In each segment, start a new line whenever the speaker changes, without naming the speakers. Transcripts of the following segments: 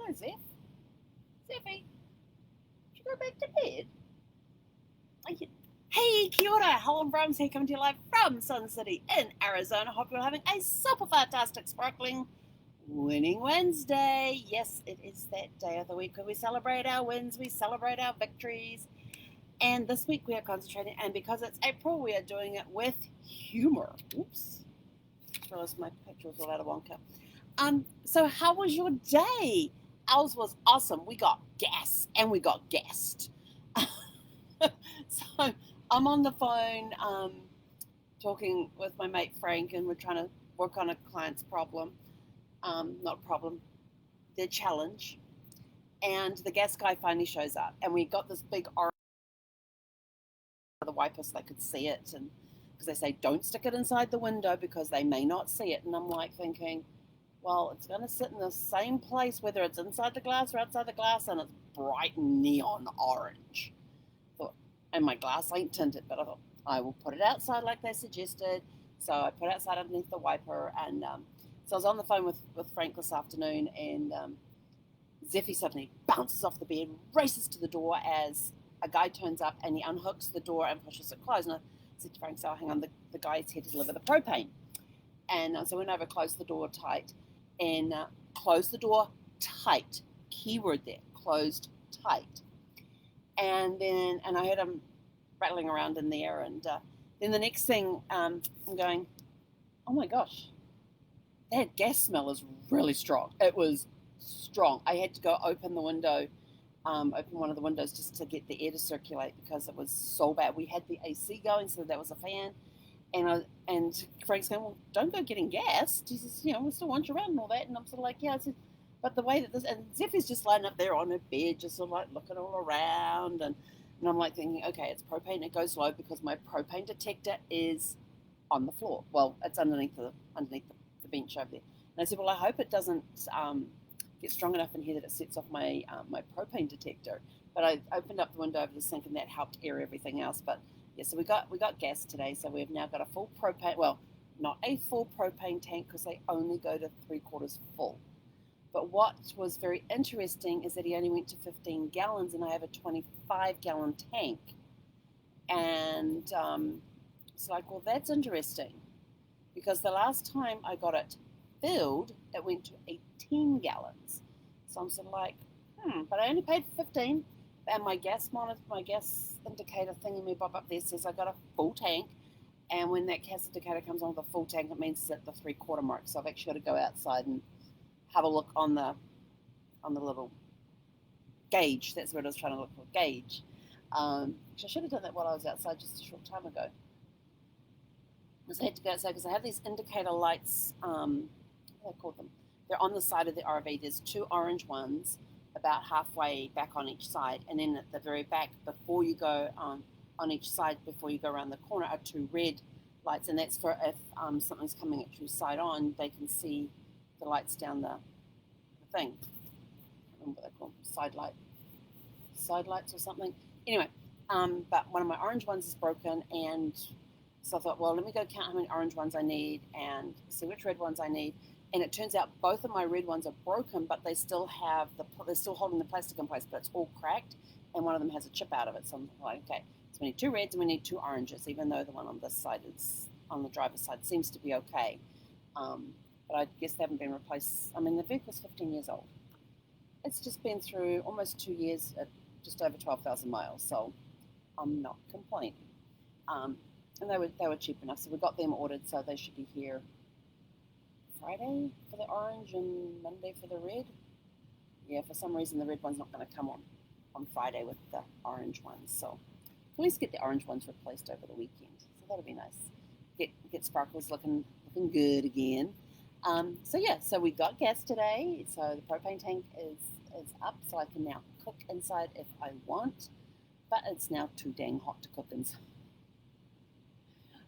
Hello, Zeph. Zeffy, did you go back to bed? Hey, kia ora. Helen Brahms here, coming to you live from Sun City in Arizona. Hope you're having a super fantastic, sparkling Winning Wednesday. Yes, it is that day of the week where we celebrate our wins, we celebrate our victories. And this week we are concentrating, and because it's April, we are doing it with humor. Oops. I realized my picture was all out of Wonka. So how was your day? Ours was awesome. We got gas and we got gassed. So I'm on the phone talking with my mate Frank, and we're trying to work on a client's problem. Not problem, their challenge. And the gas guy finally shows up, and we got this big orange the wiper so they could see it, and because they say don't stick it inside the window because they may not see it. And I'm like thinking, well, it's going to sit in the same place whether it's inside the glass or outside the glass, and it's bright neon orange. And my glass ain't tinted, but I thought I will put it outside like they suggested. So I put it outside underneath the wiper, and so I was on the phone with Frank this afternoon, and Zeffy suddenly bounces off the bed, races to the door as a guy turns up, and he unhooks the door and pushes it closed. And I said to Frank, so hang on, the guy's here to deliver the propane. And so we went over, closed the door tight, and closed the door tight. Keyword there, closed tight. And I heard him rattling around in there, and then the next thing I'm going, oh my gosh, that gas smell is really strong. It was strong. I had to go open the window, open one of the windows just to get the air to circulate because it was so bad. We had the AC going, so that was a fan. And Frank's going, well, don't go getting gassed. He says, we still want you around and all that. And I'm sort of like, yeah. I said, but the way that this, and Zeffy's just lying up there on her bed, just sort of like looking all around. And I'm like thinking, okay, it's propane. It goes low because my propane detector is on the floor. Well, it's underneath the bench over there. And I said, well, I hope it doesn't get strong enough in here that it sets off my propane detector. But I opened up the window over the sink, and that helped air everything else. But yeah, so we got gas today. So we've now got a full propane. Well, not a full propane tank because they only go to 3/4 full. But what was very interesting is that he only went to 15 gallons, and I have a 25-gallon tank. And it's like, well, that's interesting, because the last time I got it filled, it went to 18 gallons. So I'm sort of like, but I only paid 15, and my gas indicator thingy me bob up there says I got a full tank, and when that gas indicator comes on with a full tank, it means it's at the 3/4 mark. So I've actually got to go outside and have a look on the little gauge. That's what I was trying to look for, gauge. I should have done that while I was outside just a short time ago. So I had to go outside because I have these indicator lights. What do I call them? They're on the side of the RV. There's two orange ones about halfway back on each side, and then at the very back, before you go on each side, before you go around the corner, are two red lights, and that's for if something's coming at you side on, they can see the lights down the thing. I don't remember what they're called, side lights or something. Anyway, but one of my orange ones is broken, and so I thought, well, let me go count how many orange ones I need and see which red ones I need. And it turns out both of my red ones are broken, but they still have they're still holding the plastic in place, but it's all cracked, and one of them has a chip out of it. So I'm like, okay, so we need two reds and we need two oranges, even though the one on this side is on the driver's side seems to be okay. But I guess they haven't been replaced. I mean, the vehicle's 15 years old. It's just been through almost 2 years at just over 12,000 miles, so I'm not complaining. And they were cheap enough, so we got them ordered, so they should be here Friday for the orange and Monday for the red. Yeah, for some reason the red one's not going to come on Friday with the orange ones, so at least get the orange ones replaced over the weekend. So that'll be nice. Get sparkles looking good again. So we got gas today. So the propane tank is up, so I can now cook inside if I want. But it's now too dang hot to cook inside.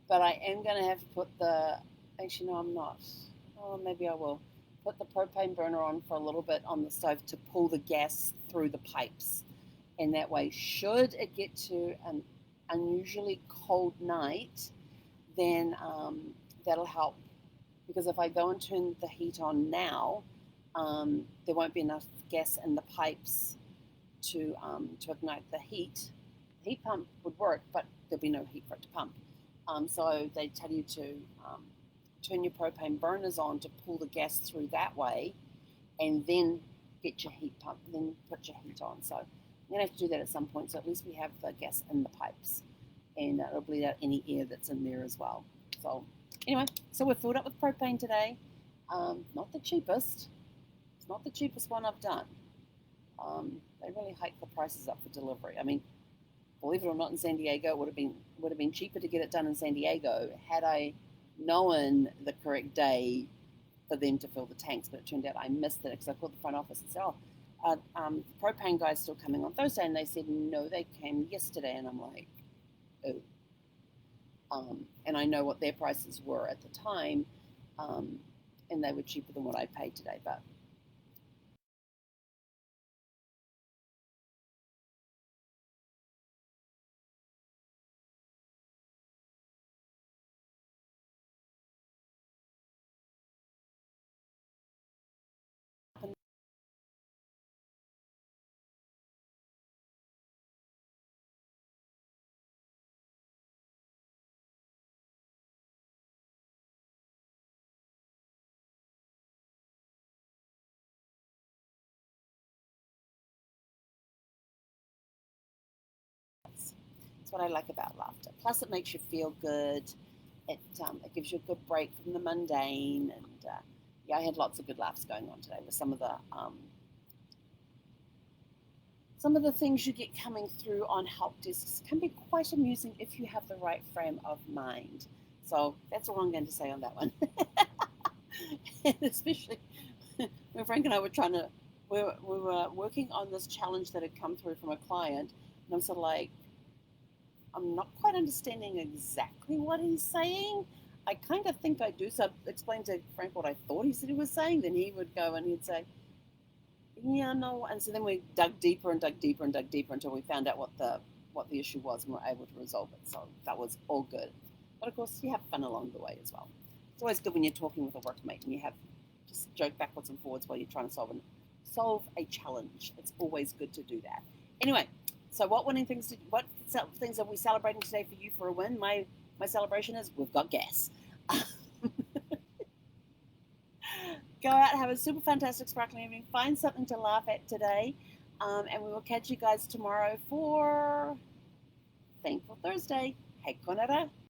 But I am going to have to put actually no, I'm not. Oh, maybe I will put the propane burner on for a little bit on the stove to pull the gas through the pipes. And that way, should it get to an unusually cold night, then that'll help. Because if I go and turn the heat on now, there won't be enough gas in the pipes to ignite the heat. The heat pump would work, but there'll be no heat for it to pump. So they tell you to turn your propane burners on to pull the gas through that way, and then get your heat pump, then put your heat on. So I'm gonna have to do that at some point. So at least we have the gas in the pipes, and it'll bleed out any air that's in there as well. So anyway, so we're filled up with propane today. Not the cheapest. It's not the cheapest one I've done. They really hiked the prices up for delivery. I mean, believe it or not, in San Diego, it would have been cheaper to get it done in San Diego had I known the correct day for them to fill the tanks. But it turned out I missed it because I called the front office and said, "Oh, the propane guy's still coming on Thursday," and they said, "No, they came yesterday." And I'm like, "Oh." And I know what their prices were at the time, and they were cheaper than what I paid today. But that's what I like about laughter. Plus, it makes you feel good. It gives you a good break from the mundane. And yeah, I had lots of good laughs going on today with some of the things you get coming through on help desks can be quite amusing if you have the right frame of mind. So that's all I'm going to say on that one. And especially when Frank and I were we were working on this challenge that had come through from a client, and I'm sort of like, I'm not quite understanding exactly what he's saying. I kind of think I do. So I explained to Frank what I thought he said he was saying. Then he would go and he'd say, "Yeah, no." And so then we dug deeper and dug deeper and dug deeper until we found out what the issue was and were able to resolve it. So that was all good. But of course, you have fun along the way as well. It's always good when you're talking with a workmate and you have just joke backwards and forwards while you're trying to solve a challenge. It's always good to do that. Anyway, so what things are we celebrating today for you for a win? My celebration is we've got gas. Go out, have a super fantastic sparkling evening. Find something to laugh at today, and we will catch you guys tomorrow for Thankful Thursday. Hei konara.